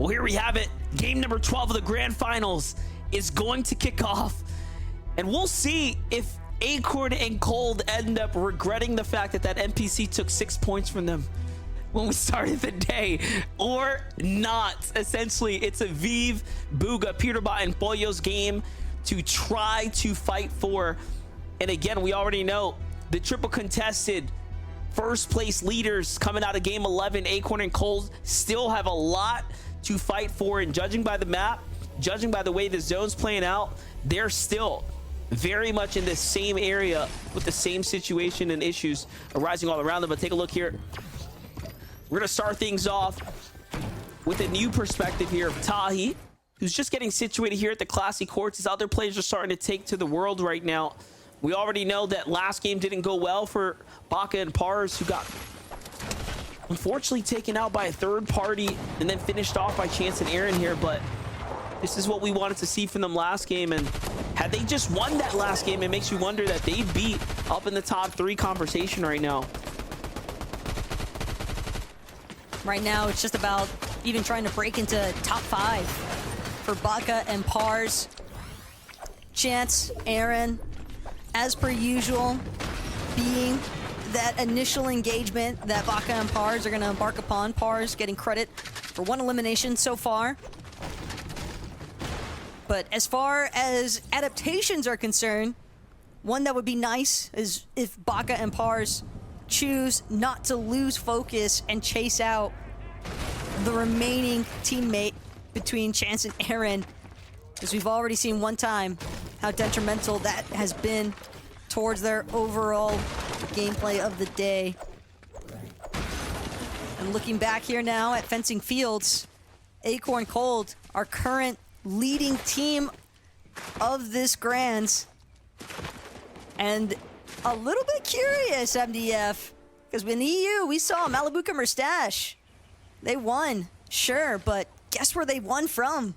Well, here we have it. Game number 12 of the grand finals is going to kick off. And we'll see if Acorn and Cold end up regretting the fact that that NPC took 6 points from them when we started the day or not. Essentially, it's a Vive, Bugha, Peterbot, and Pollo's game to try to fight for. And again, we already know the triple contested first place leaders coming out of game 11, Acorn and Cold, still have a lot to fight for. And judging by the map, judging by the way the zone's playing out, they're still very much in the same area with the same situation and issues arising all around them. But take a look here. We're gonna start things off with a new perspective here of Tahi, who's just getting situated here at the Classy Courts as other players are starting to take to the world right now. We already know that last game didn't go well for Baka and Pars, who got unfortunately taken out by a third party and then finished off by Chance and Aaron here. But this is what we wanted to see from them last game, and had they just won that last game, it makes you wonder that they beat up in the top 3 conversation right now. Right now, it's just about even trying to break into top 5 for Baka and Pars. Chance, Aaron, as per usual, being that initial engagement that Baka and Pars are going to embark upon. Pars getting credit for 1 elimination so far. But as far as adaptations are concerned, one that would be nice is if Baka and Pars choose not to lose focus and chase out the remaining teammate between Chance and Aaron, as we've already seen one time how detrimental that has been towards their overall gameplay of the day. And looking back here now at Fencing Fields, Acorn Cold, our current leading team of this Grands. And a little bit curious, MDF, because in EU, we saw Malibuca Merstache. They won, sure, but guess where they won from?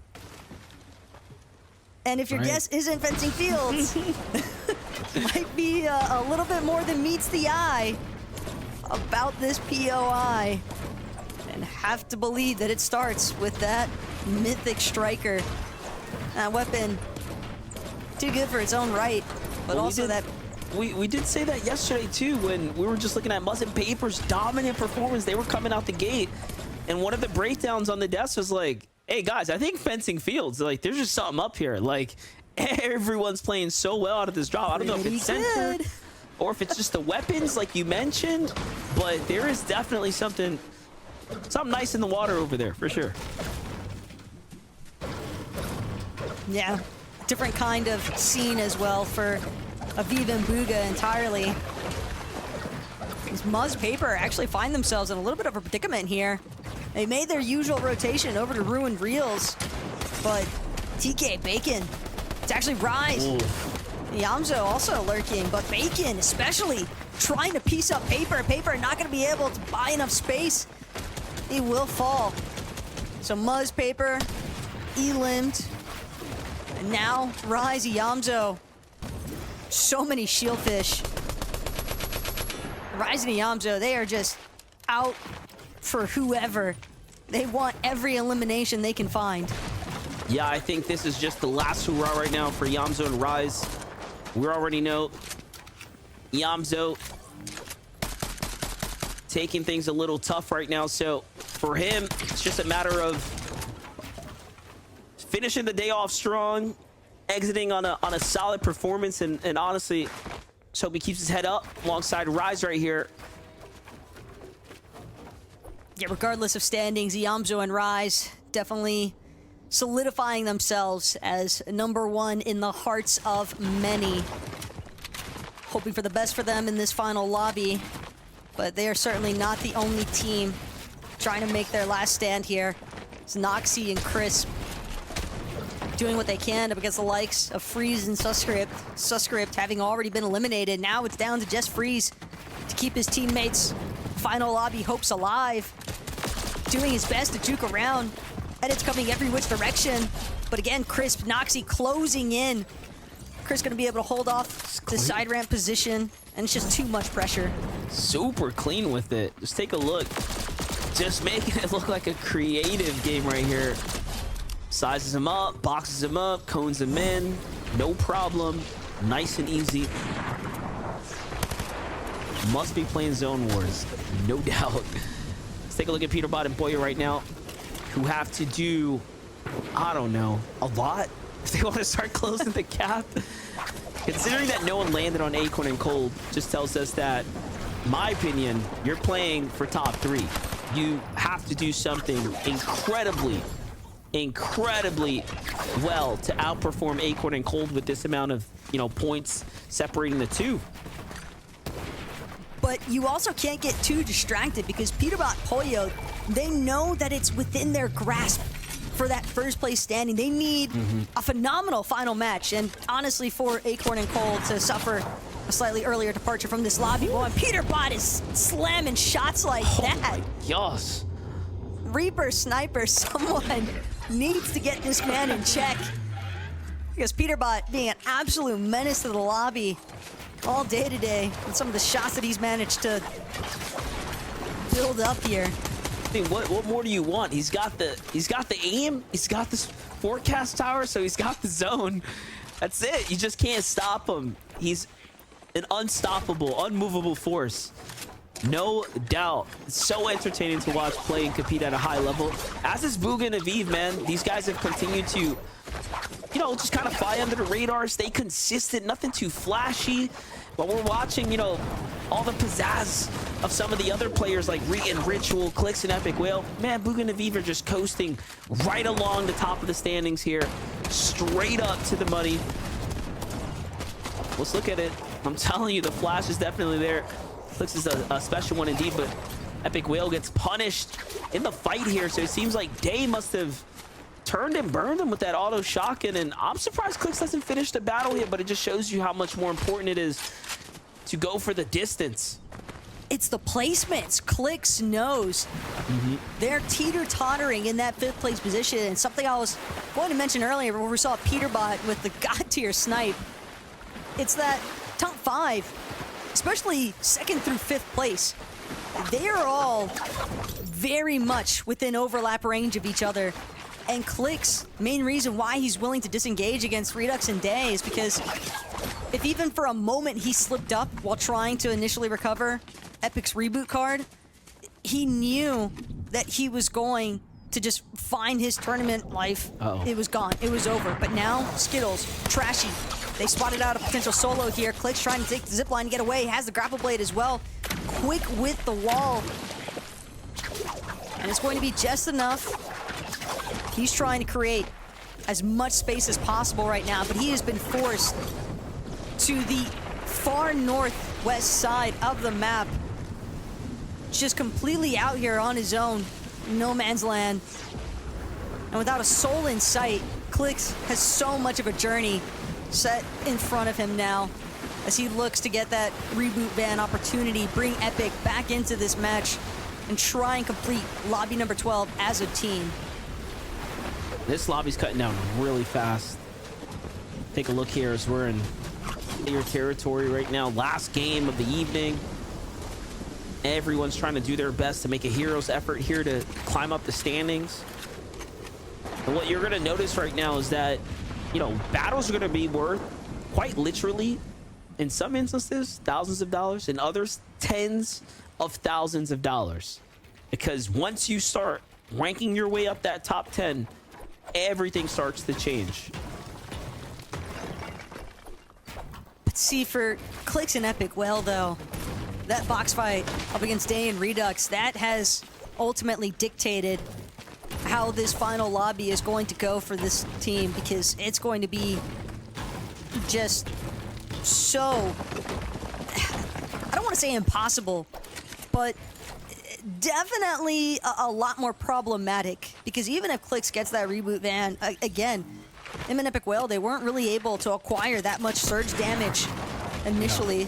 And if your guess isn't Fencing Fields, might be a little bit more than meets the eye about this POI. And have to believe that it starts with that mythic striker. That weapon, too good for its own right, but well, also that... We did say that yesterday too, when we were just looking at Muzz and Paper's dominant performance. They were coming out the gate, and one of the breakdowns on the desk was like, hey guys, I think Fencing Fields, like, there's just something up here. Like, everyone's playing so well out of this drop. I don't know if it's center or if it's just the weapons like you mentioned, but there is definitely something nice in the water over there for sure. Yeah, different kind of scene as well for Aviv and Bugha entirely. These Muzz Paper actually find themselves in a little bit of a predicament here. They made their usual rotation over to Ruined Reels, but TK, Bacon, it's actually Rise. Ooh. Yamzo also lurking, but Bacon especially trying to piece up Paper. Paper not going to be able to buy enough space. He will fall. So Muzz Paper, elimed. And now Rise, Yamzo. So many Shieldfish. Rise and Yamzo, they are just out for whoever. They want every elimination they can find. Yeah, I think this is just the last hurrah right now for Yamzo and Rise. We already know Yamzo taking things a little tough right now. So for him, it's just a matter of finishing the day off strong, exiting on a solid performance, and honestly, just hope he keeps his head up alongside Rise right here. Yeah, regardless of standings, Yamzo and Rise definitely solidifying themselves as #1 in the hearts of many. Hoping for the best for them in this final lobby, but they are certainly not the only team trying to make their last stand here. It's Noxy and Crisp doing what they can up against the likes of Freeze and Suscript. Suscript having already been eliminated. Now it's down to just Freeze to keep his teammates' final lobby hopes alive. Doing his best to juke around. Edits coming every which direction. But again, Crisp, Noxy closing in. Chris gonna be able to hold off the side ramp position, and it's just too much pressure. Super clean with it. Just take a look. just making it look like a creative game right here. Sizes him up, boxes him up, cones him in. No problem. Nice and easy. Must be playing Zone Wars, no doubt. Let's take a look at Peterbot and Boya right now, who have to do, I don't know, a lot if they want to start closing the gap. Considering that no one landed on Acorn and Cold, just tells us that, in my opinion, you're playing for top 3. You have to do something incredibly well to outperform Acorn and Cold with this amount of, you know, points separating the two. But you also can't get too distracted because Peterbot Pollo, they know that it's within their grasp for that first place standing. They need a phenomenal final match. And honestly, for Acorn and Cold to suffer a slightly earlier departure from this lobby, boy, Peterbot is slamming shots like that. Oh my gosh. Reaper Sniper, someone needs to get this man in check. Because Peterbot being an absolute menace to the lobby all day today with some of the shots that he's managed to build up here. I mean, what more do you want? He's got the aim, he's got this forecast tower, so he's got the zone. That's it. You just can't stop him. He's an unstoppable, unmovable force. No doubt. It's so entertaining to watch play and compete at a high level. As is Bugha and Aviv, man. These guys have continued to, you know, just kind of fly under the radar, stay consistent, nothing too flashy. But we're watching, you know, all the pizzazz of some of the other players like Ritual, Clix, and Epic Whale. Man, Bugha and Aviv are just coasting right along the top of the standings here, straight up to the money. Let's look at it. I'm telling you, the flash is definitely there. Clix is a special one indeed, but Epic Whale gets punished in the fight here, so it seems like Day must have turned and burned him with that auto shotgun, and I'm surprised Clix hasn't finished the battle yet, but it just shows you how much more important it is to go for the distance. It's the placements. Clix knows. They're teeter-tottering in that 5th place position, and something I was going to mention earlier where we saw Peterbot with the god-tier snipe. It's that top 5, especially 2nd through 5th place. They are all very much within overlap range of each other. And Clix, main reason why he's willing to disengage against Redux and Day is because if even for a moment he slipped up while trying to initially recover Epic's reboot card, he knew that he was going to just find his tournament life. It was gone. It was over. But now, Skittles, Trashy, they spotted out a potential solo here. Clix trying to take the zipline and get away. Has the grapple blade as well. Quick with the wall. And it's going to be just enough. He's trying to create as much space as possible right now, but he has been forced to the far northwest side of the map. Just completely out here on his own. No man's land. And without a soul in sight, Clix has so much of a journey set in front of him now as he looks to get that reboot ban opportunity, bring Epic back into this match, and try and complete lobby number 12 as a team. This lobby's cutting down really fast. Take a look here as we're in your territory right now. Last game of the evening. Everyone's trying to do their best to make a hero's effort here to climb up the standings. And what you're going to notice right now is that, you know, battles are going to be worth, quite literally, in some instances, thousands of dollars, in others, tens of thousands of dollars. Because once you start ranking your way up that top 10, everything starts to change. But see, for Clix and Epic, well, though, that box fight up against Day and Redux, that has ultimately dictated how this final lobby is going to go for this team, because it's going to be just so, I don't want to say impossible, but definitely a lot more problematic, because even if Clix gets that reboot van, again, him and Epic Whale, they weren't really able to acquire that much surge damage initially.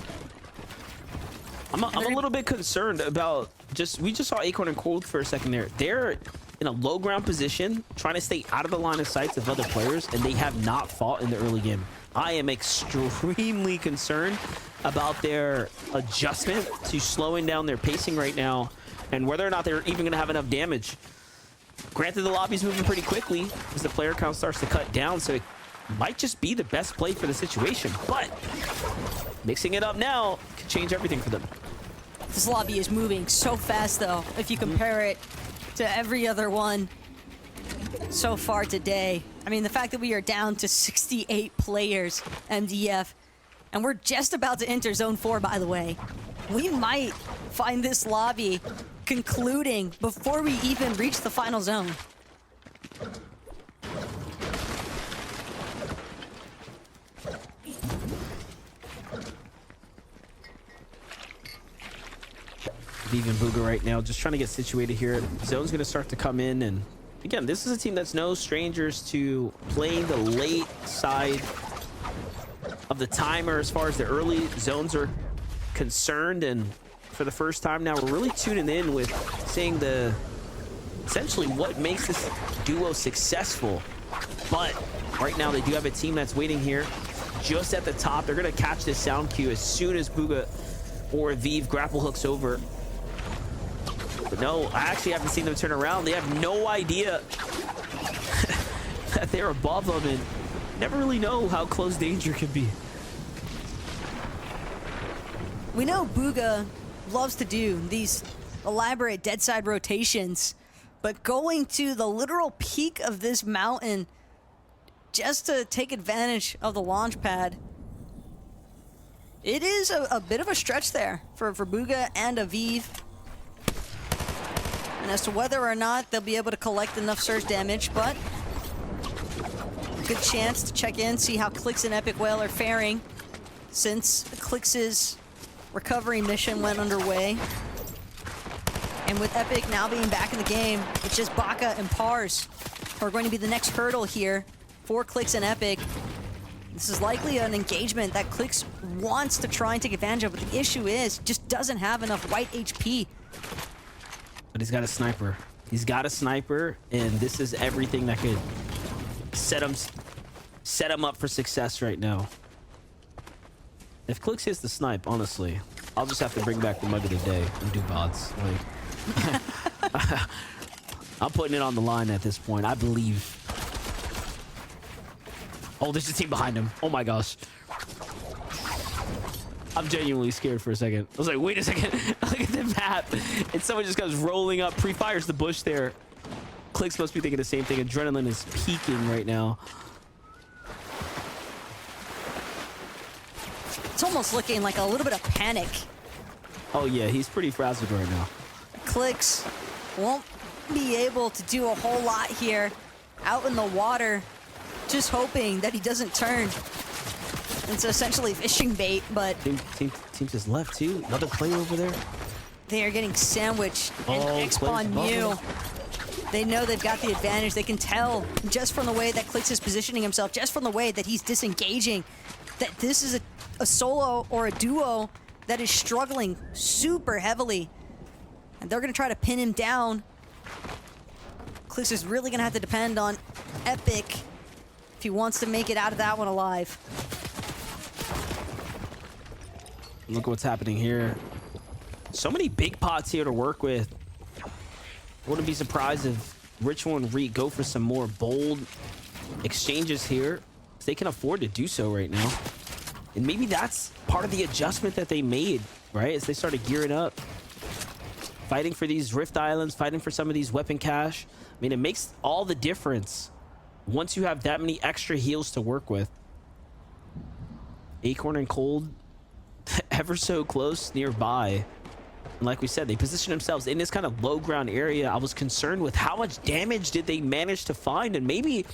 I'm a little bit concerned about we just saw Acorn and Cold for a second there. They're in a low ground position, trying to stay out of the line of sight of other players, and they have not fought in the early game. I am extremely concerned about their adjustment to slowing down their pacing right now and whether or not they're even going to have enough damage. Granted, the lobby's moving pretty quickly as the player count starts to cut down, so it might just be the best play for the situation. But mixing it up now could change everything for them. This lobby is moving so fast, though, if you compare it to every other one so far today. I mean, the fact that we are down to 68 players, MDF, and we're just about to enter Zone 4, by the way. We might find this lobby concluding before we even reach the final zone. Vive and Bugha right now just trying to get situated here. Zone's going to start to come in, and again, this is a team that's no strangers to playing the late side of the timer as far as the early zones are concerned. And for the first time now, we're really tuning in with seeing the essentially what makes this duo successful. But right now they do have a team that's waiting here just at the top. They're going to catch this sound cue as soon as Bugha or Vive grapple hooks over. But no, I actually haven't seen them turn around. They have no idea that they're above them and never really know how close danger can be. We know Bugha loves to do these elaborate dead side rotations, but going to the literal peak of this mountain just to take advantage of the launch pad, it is a bit of a stretch there for Bugha and Aviv. And as to whether or not they'll be able to collect enough surge damage, but good chance to check in, see how Clix and Epic Whale are faring since Clix's recovery mission went underway. And with Epic now being back in the game, it's just Baka and Pars who are going to be the next hurdle here for Clix and Epic. This is likely an engagement that Clix wants to try and take advantage of, but the issue is just doesn't have enough white HP. But he's got a sniper. He's got a sniper, and this is everything that could set him up for success right now. If Clix hits the snipe, honestly, I'll just have to bring back the mug of the day and do bots. Like, I'm putting it on the line at this point. I believe. Oh, there's a team behind him. Oh my gosh. I'm genuinely scared for a second. I was like, wait a second. Look at the map. And someone just goes rolling up, pre-fires the bush there. Clix must be thinking the same thing. Adrenaline is peaking right now. It's almost looking like a little bit of panic. Oh yeah, he's pretty frazzled right now. Clix won't be able to do a whole lot here out in the water, just hoping that he doesn't turn. It's essentially fishing bait, but Team just left too. Another player over there. they are getting sandwiched. And Xspawn Mew, they know they've got the advantage. They can tell just from the way that Clix is positioning himself, just from the way that he's disengaging, that this is a solo or a duo that is struggling super heavily. And they're going to try to pin him down. Clix is really going to have to depend on Epic if he wants to make it out of that one alive. Look at what's happening here. So many big pots here to work with. Wouldn't be surprised if Ritual and Reek go for some more bold exchanges here. They can afford to do so right now. And maybe that's part of the adjustment that they made, right? As they started gearing up. Fighting for these Rift Islands, fighting for some of these weapon cache. I mean, it makes all the difference once you have that many extra heals to work with. Acorn and Cold, ever so close nearby. And like we said, they position themselves in this kind of low ground area. I was concerned with how much damage did they manage to find, and maybe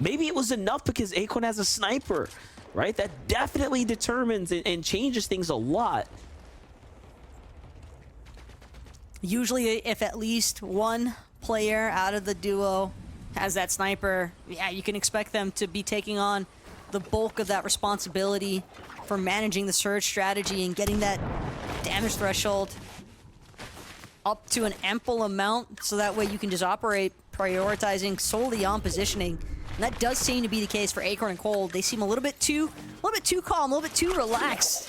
it was enough because Acorn has a sniper, right? That definitely determines and changes things a lot. Usually, if at least one player out of the duo has that sniper, yeah, you can expect them to be taking on the bulk of that responsibility for managing the surge strategy and getting that damage threshold up to an ample amount, so that way you can just operate prioritizing solely on positioning. And that does seem to be the case for Acorn and Cold. They seem a little bit too calm, a little bit too relaxed.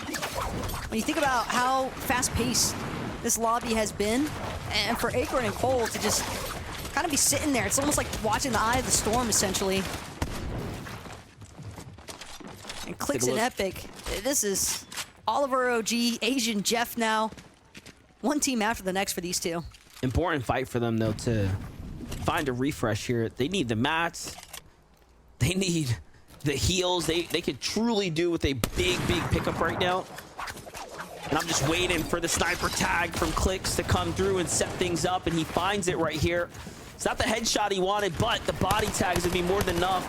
When you think about how fast-paced this lobby has been, And for Acorn and Cole to just kind of be sitting there, it's almost like watching the eye of the storm, essentially. And Clix and Epic, this is Oliver OG, Asian Jeff now. One team after the next for these two. Important fight for them, though, to find a refresh here. They need the mats. They need the heals. They could truly do with a big pickup right now. And I'm just waiting for the sniper tag from Clix to come through and set things up, and he finds it right here. It's not the headshot he wanted, but the body tags would be more than enough.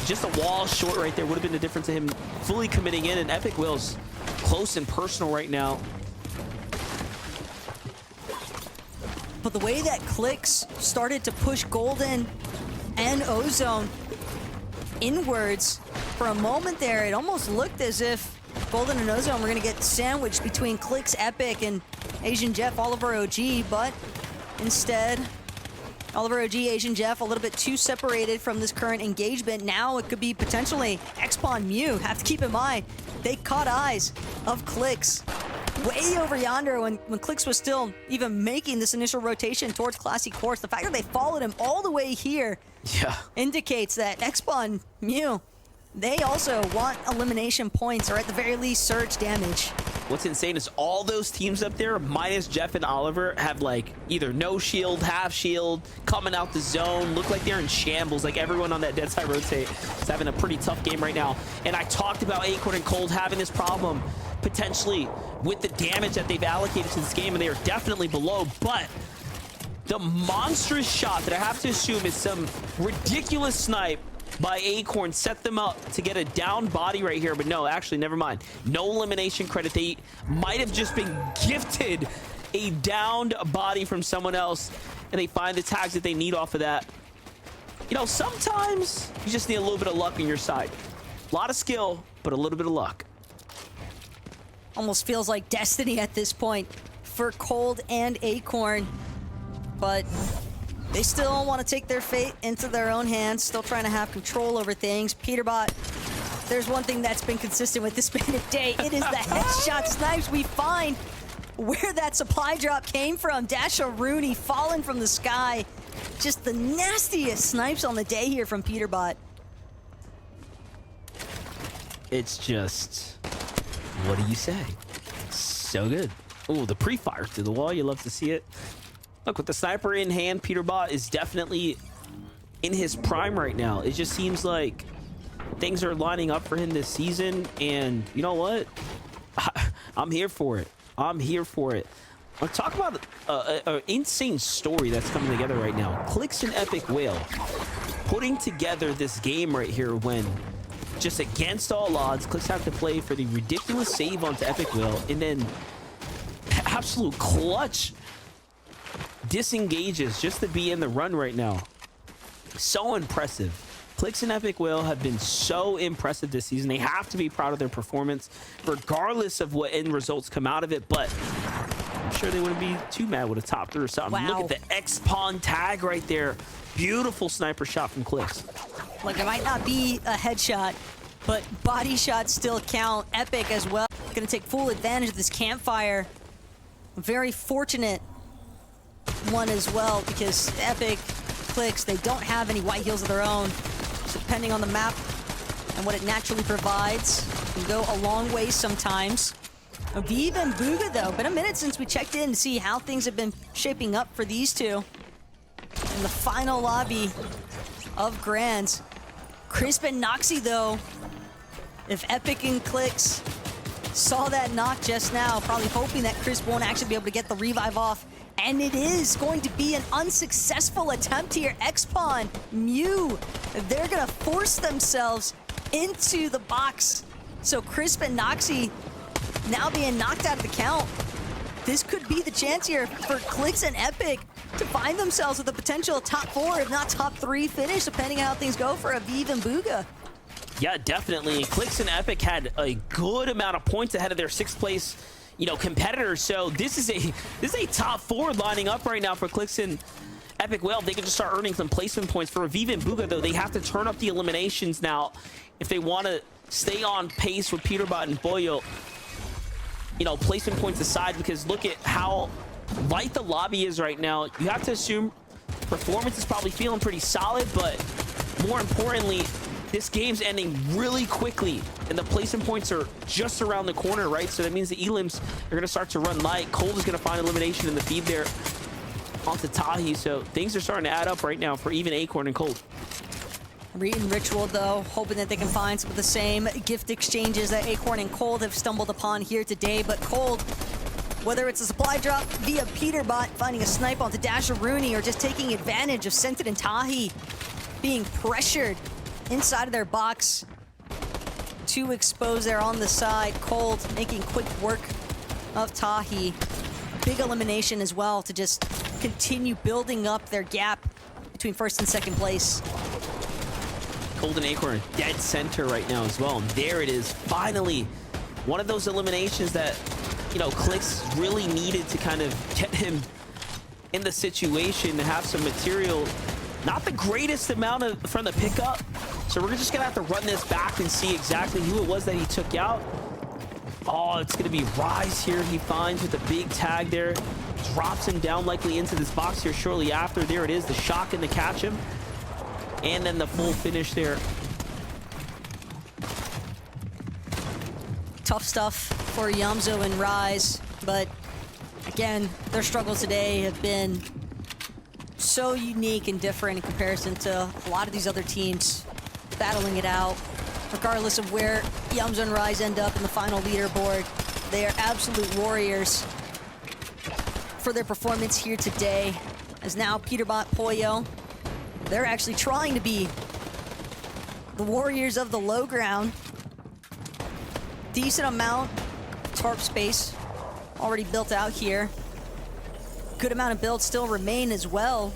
Just a wall short right there would have been the difference of him fully committing in, and Epic Will's close and personal right now. But the way that Clix started to push Golden and Ozone inwards, for a moment there, it almost looked as if Golden and Ozone were going to get sandwiched between Clix, Epic, and Asian Jeff, Oliver OG, but instead, Oliver OG, Asian Jeff, a little bit too separated from this current engagement. Now it could be potentially Xpawn Mew. Have to keep in mind, they caught eyes of Clix way over yonder when Clix was still even making this initial rotation towards Classy Quartz. The fact that they followed him all the way here indicates that Xpawn Mew, they also want elimination points, or at the very least, surge damage. What's insane is all those teams up there, minus Jeff and Oliver, have like either no shield, half shield, coming out the zone, look like they're in shambles. Like everyone on that dead side rotate is having a pretty tough game right now. And I talked about Acorn and Cold having this problem potentially with the damage that they've allocated to this game, and they are definitely below. But the monstrous shot that I have to assume is some ridiculous snipe by Acorn set them up to get a down body right here, but no, actually, never mind. No elimination credit. They might have just been gifted a downed body from someone else, and they find the tags that they need off of that. You know, sometimes you just need a little bit of luck on your side. A lot of skill, but a little bit of luck. Almost feels like destiny at this point for Cold and Acorn, but they still want to take their fate into their own hands, still trying to have control over things. Peterbot, there's one thing that's been consistent with this Bandit day. It is the headshot snipes. We find where that supply drop came from. Dasha Rooney falling from the sky. Just the nastiest snipes on the day here from Peterbot. It's just, what do you say? So good. Oh, the pre-fire through the wall. You love to see it. Look, with the sniper in hand, Peterbot is definitely in his prime right now. It just seems like things are lining up for him this season, and you know what? I'm here for it. I'm here for it. Let's talk about an insane story that's coming together right now. Clix and Epic Whale putting together this game right here when just against all odds, Clix have to play for the ridiculous save onto Epic Whale, and then absolute clutch disengages just to be in the run right now. So impressive. Clix and Epic Whale have been so impressive this season. They have to be proud of their performance regardless of what end results come out of it, but I'm sure they wouldn't be too mad with a top 3 or something. Wow. Look at the Xpawn tag right there. Beautiful sniper shot from Clix. Like, it might not be a headshot, but body shots still count. Epic as well. Gonna take full advantage of this campfire. Very fortunate one as well, because Epic, Clix, they don't have any white heals of their own. So depending on the map and what it naturally provides, can go a long way sometimes. Aviv and Bugha, though, been a minute since we checked in to see how things have been shaping up for these two in the final lobby of Grands. Crisp and Noxy, though, if Epic and Clix saw that knock just now, probably hoping that Crisp won't actually be able to get the revive off. And it is going to be an unsuccessful attempt here. Xpawn, Mew, they're gonna force themselves into the box. So Crisp and Noxy now being knocked out of the count. This could be the chance here for Clix and Epic to find themselves with a potential top 4, if not top 3 finish, depending on how things go for Aviv and Bugha. Yeah, definitely. Clix and Epic had a good amount of points ahead of their 6th place, you know, competitors. So this is a top 4 lining up right now for Clix and Epic Whale. They can just start earning some placement points. For Aviv and Bugha, though, they have to turn up the eliminations now if they want to stay on pace with Peterbot and Boyo. You know, placement points aside, because look at how light the lobby is right now, you have to assume performance is probably feeling pretty solid, but more importantly, this game's ending really quickly, and the placement points are just around the corner, right? So that means the elims are going to start to run light. Cold is going to find elimination in the feed there onto Tahi, so things are starting to add up right now for even Acorn and Cold. Reed and Ritual, though, hoping that they can find some of the same gift exchanges that Acorn and Cold have stumbled upon here today, but Cold, whether it's a supply drop via Peterbot, finding a snipe onto Dasher Rooney, or just taking advantage of Scented and Tahi being pressured inside of their box to expose there on the side. Cold making quick work of Tahi. Big elimination as well to just continue building up their gap between first and second place. Cold and Acorn dead center right now as well. And there it is, finally. One of those eliminations that, you know, Clix really needed to kind of get him in the situation to have some material. Not the greatest amount from the pickup. So we're just gonna have to run this back and see exactly who it was that he took out. Oh, it's gonna be Rise here. He finds with a big tag there. Drops him down likely into this box here shortly after. There it is, the shotgun to catch him. And then the full finish there. Tough stuff for Yamzo and Rise, but again, their struggles today have been so unique and different in comparison to a lot of these other teams battling it out. Regardless of where Yamzo and Rise end up in the final leaderboard, they are absolute warriors for their performance here today. As now Peterbot, Poyo, they're actually trying to be the warriors of the low ground. Decent amount of tarp space already built out here. Good amount of builds still remain as well.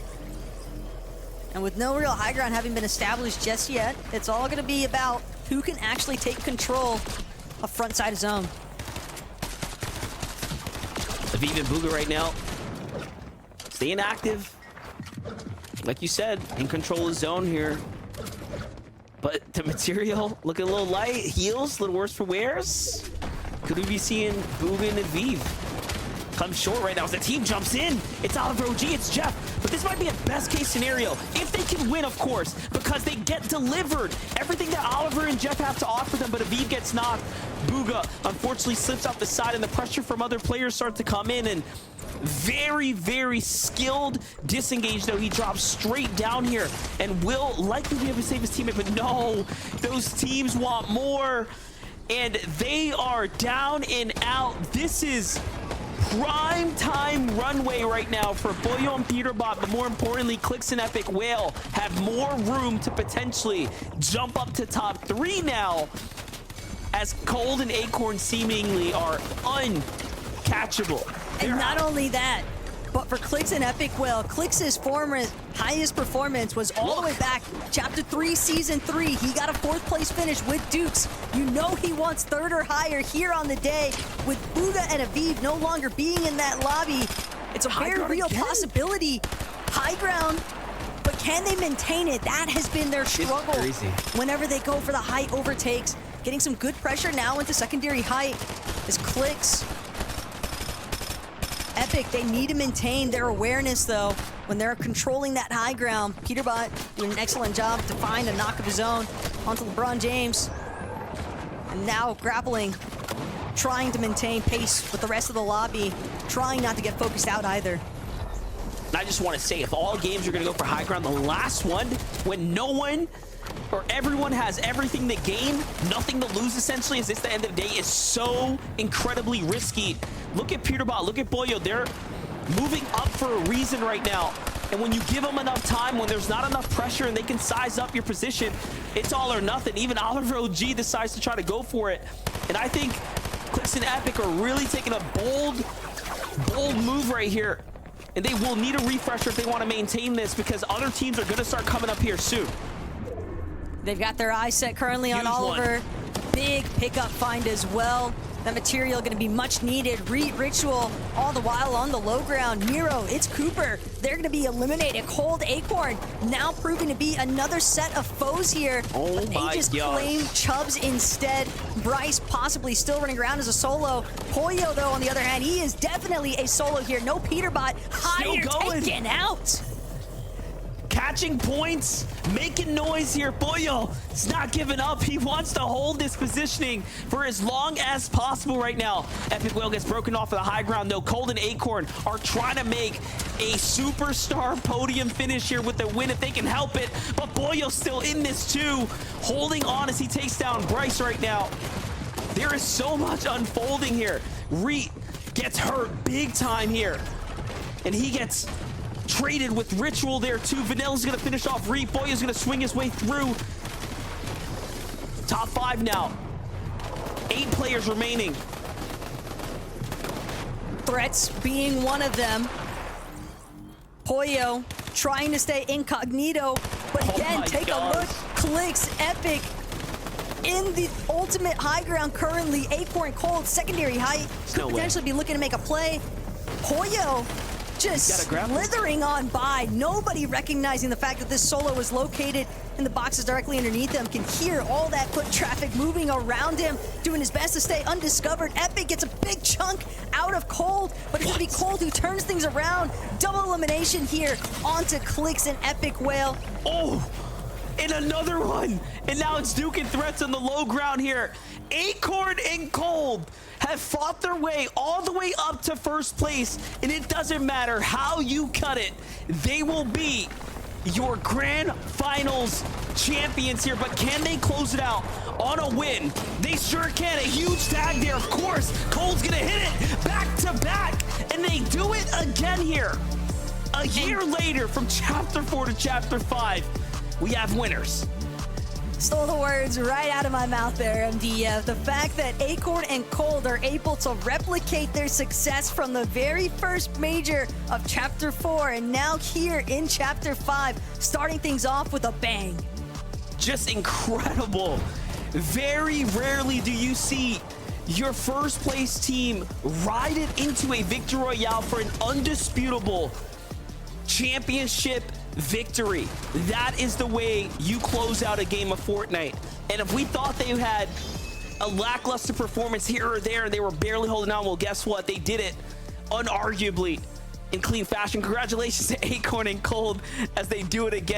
And with no real high ground having been established just yet, it's all going to be about who can actually take control of front side of zone. Aviv and Bugha right now staying active. Like you said, in control of zone here. But the material looking a little light. Heals, a little worse for wears. Could we be seeing Bugha and Aviv come short right now as the team jumps in? It's Oliver OG, it's Jeff. But this might be a best case scenario. If they can win, of course, because they get delivered everything that Oliver and Jeff have to offer them, but Aviv gets knocked. Bugha unfortunately slips off the side, and the pressure from other players starts to come in, and very, very skilled disengage, though. He drops straight down here and will likely be able to save his teammate, but no, those teams want more, and they are down and out. This is prime time runway right now for Poyo and Peterbot, but more importantly, Clix and Epic Whale have more room to potentially jump up to top 3 now, as Cold and Acorn seemingly are uncatchable. And not only that, but for Clix and Epic Whale, Clix's highest performance was all the way back Chapter 3, Season 3. He got a 4th place finish with Dukes. You know he wants 3rd or higher here on the day. With Bugha and Aviv no longer being in that lobby, it's a very real possibility. High ground, but can they maintain it? That has been their struggle whenever they go for the height overtakes. Getting some good pressure now into secondary height as Clix. Epic, they need to maintain their awareness, though, when they're controlling that high ground. Peterbot doing an excellent job to find a knock of his own onto LeBron James. And now grappling, trying to maintain pace with the rest of the lobby, trying not to get focused out either. And I just want to say, if all games are going to go for high ground, the last one, when no one or everyone has everything to gain, nothing to lose, essentially, as it's the end of the day, is so incredibly risky. Look at Peterbot, look at Poyo. They're moving up for a reason right now. And when you give them enough time, when there's not enough pressure and they can size up your position, it's all or nothing. Even Oliver OG decides to try to go for it. And I think Clix and Epic are really taking a bold move right here. And they will need a refresher if they want to maintain this, because other teams are going to start coming up here soon. They've got their eyes set currently on Oliver. Big pickup find as well. That material going to be much needed. Ritual all the while on the low ground. Miro, it's Cooper. They're going to be eliminated. Cold Acorn now proving to be another set of foes here. Oh But they my just gosh. claim Chubbs instead. Bryce possibly still running around as a solo. Pollo, though, on the other hand, he is definitely a solo here. No Peterbot. Higher going. taken out. Catching points, making noise here. Pollo is not giving up. He wants to hold this positioning for as long as possible right now. Epic Whale gets broken off of the high ground, though. Cold and Acorn are trying to make a superstar podium finish here with the win if they can help it. But Pollo's still in this too, holding on as he takes down Bryce right now. There is so much unfolding here. Reet gets hurt big time here, and he gets traded with Ritual there too. Vanilla's gonna finish off Reet. Pollo's gonna swing his way through. Top 5 now. 8 players remaining. Threats being one of them. Pollo trying to stay incognito, but Oh again, my take gosh. a look. Clicks Epic in the ultimate high ground currently. Acorn Cold, secondary height, could no way. potentially be looking to make a play. Pollo just Gotta grab him. slithering on by. Nobody recognizing the fact that this solo was located in the boxes directly underneath him. Can hear all that foot traffic moving around him, doing his best to stay undiscovered. Epic gets a big chunk out of Cold, but it's gonna be Cold who turns things around. Double elimination here onto Clicks and Epic Whale. Oh, and another one. And now it's Duke and Threats on the low ground here. Acorn and Cold have fought their way all the way up to first place, and it doesn't matter how you cut it. They will be your grand finals champions here, but can they close it out on a win? They sure can. A huge tag there, of course. Cold's gonna hit it back to back, and they do it again here. A year later, from chapter 4 to chapter 5, we have winners. Stole the words right out of my mouth there, MDF. The fact that Acorn and Cold are able to replicate their success from the very first major of Chapter 4 and now here in Chapter 5, starting things off with a bang. Just incredible. Very rarely do you see your first place team ride it into a victory royale for an undisputable championship victory. That is the way you close out a game of Fortnite. And if we thought they had a lackluster performance here or there and they were barely holding on, well, guess what? They did it unarguably in clean fashion. Congratulations to Acorn and Cold as they do it again.